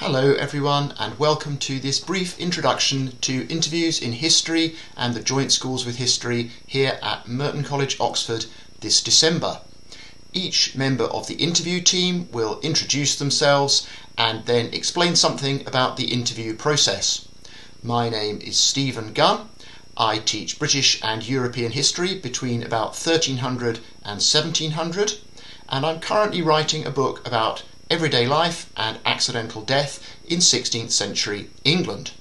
Hello everyone, and welcome to this brief introduction to interviews in history and the joint schools with history here at Merton College, Oxford this December. Each member of the interview team will introduce themselves and then explain something about the interview process. My name is Stephen Gunn. I teach British and European history between about 1300 and 1700, and I'm currently writing a book about everyday life and accidental death in 16th century England.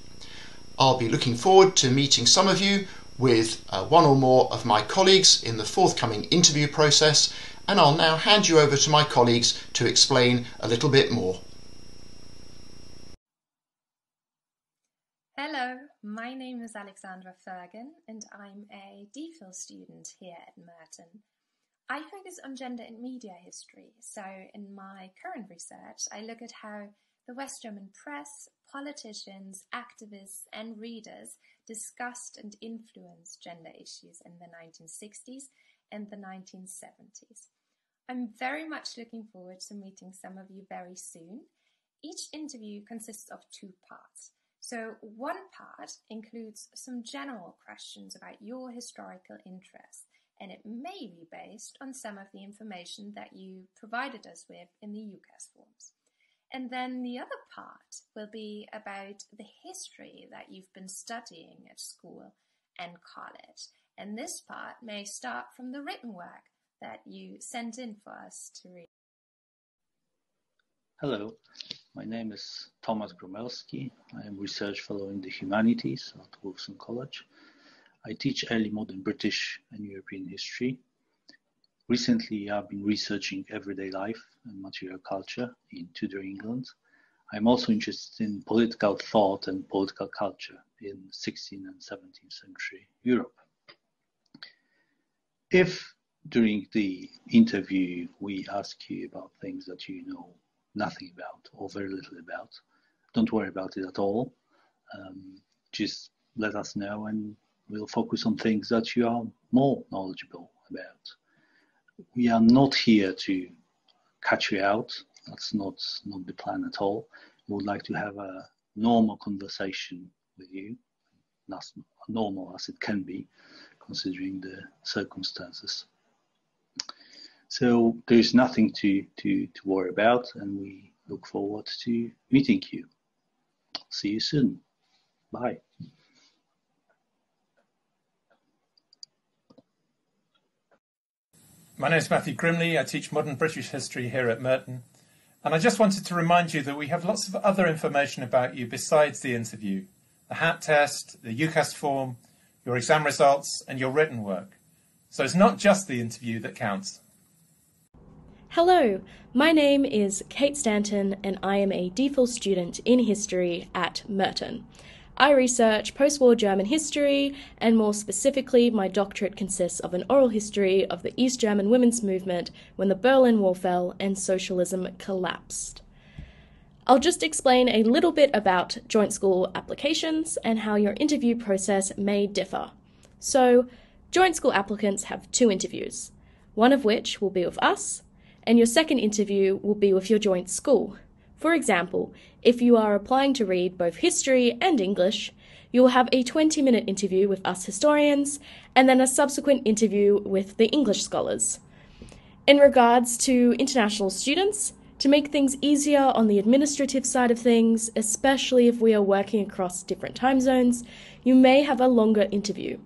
I'll be looking forward to meeting some of you with one or more of my colleagues in the forthcoming interview process, and I'll now hand you over to my colleagues to explain a little bit more. Hello, my name is Alexandra Fergen and I'm a DPhil student here at Merton. I focus on gender and media history, so in my current research I look at how the West German press, politicians, activists and readers discussed and influenced gender issues in the 1960s and the 1970s. I'm very much looking forward to meeting some of you very soon. Each interview consists of two parts. So one part includes some general questions about your historical interests, and it may be based on some of the information that you provided us with in the UCAS forms. And then the other part will be about the history that you've been studying at school and college. And this part may start from the written work that you sent in for us to read. Hello, my name is Gromowski. I am research fellow in the humanities at Merton College. I teach early modern British and European history. Recently, I've been researching everyday life and material culture in Tudor England. I'm also interested in political thought and political culture in 16th and 17th century Europe. If during the interview we ask you about things that you know nothing about or very little about, don't worry about it at all. Just let us know and we'll focus on things that you are more knowledgeable about. We are not here to catch you out. That's not the plan at all. We would like to have a normal conversation with you, as normal as it can be, considering the circumstances. So there is nothing to worry about, and we look forward to meeting you. See you soon. Bye. My name is Matthew Grimley. I teach modern British history here at Merton. And I just wanted to remind you that we have lots of other information about you besides the interview. The HAT test, the UCAS form, your exam results and your written work. So it's not just the interview that counts. Hello, my name is Kate Stanton and I am a DPhil student in history at Merton. I research post-war German history, and more specifically, my doctorate consists of an oral history of the East German women's movement when the Berlin Wall fell and socialism collapsed. I'll just explain a little bit about joint school applications and how your interview process may differ. So, joint school applicants have two interviews, one of which will be with us, and your second interview will be with your joint school. For example, if you are applying to read both history and English, you will have a 20-minute interview with us historians and then a subsequent interview with the English scholars. In regards to international students, to make things easier on the administrative side of things, especially if we are working across different time zones, you may have a longer interview.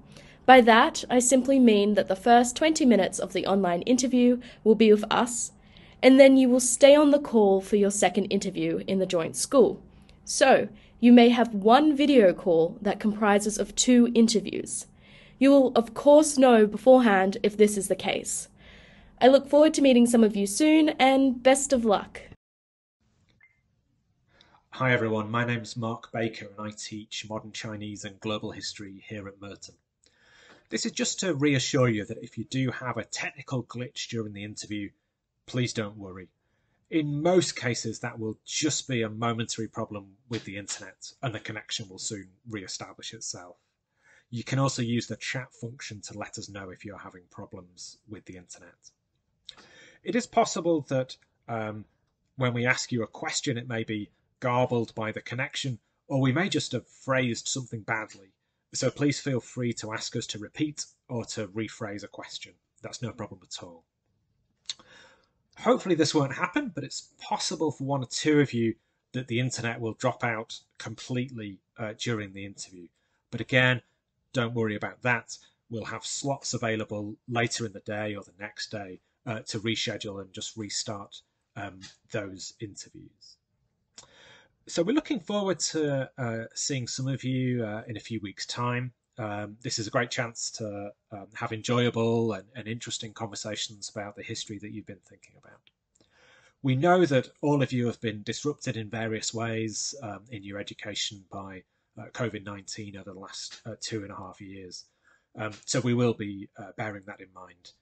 By that, I simply mean that the first 20 minutes of the online interview will be with us, and then you will stay on the call for your second interview in the joint school. So, you may have one video call that comprises of two interviews. You will of course know beforehand if this is the case. I look forward to meeting some of you soon, and best of luck. Hi everyone, my name's Mark Baker and I teach modern Chinese and global history here at Merton. This is just to reassure you that if you do have a technical glitch during the interview, please don't worry. In most cases, that will just be a momentary problem with the internet and the connection will soon re-establish itself. You can also use the chat function to let us know if you're having problems with the internet. It is possible that when we ask you a question, it may be garbled by the connection, or we may just have phrased something badly. So please feel free to ask us to repeat or to rephrase a question. That's no problem at all. Hopefully this won't happen, but it's possible for one or two of you that the internet will drop out completely during the interview. But again, don't worry about that. We'll have slots available later in the day or the next day to reschedule and just restart those interviews. So we're looking forward to seeing some of you in a few weeks' time. This is a great chance to have enjoyable and interesting conversations about the history that you've been thinking about. We know that all of you have been disrupted in various ways in your education by COVID-19 over the last 2.5 years. So we will be bearing that in mind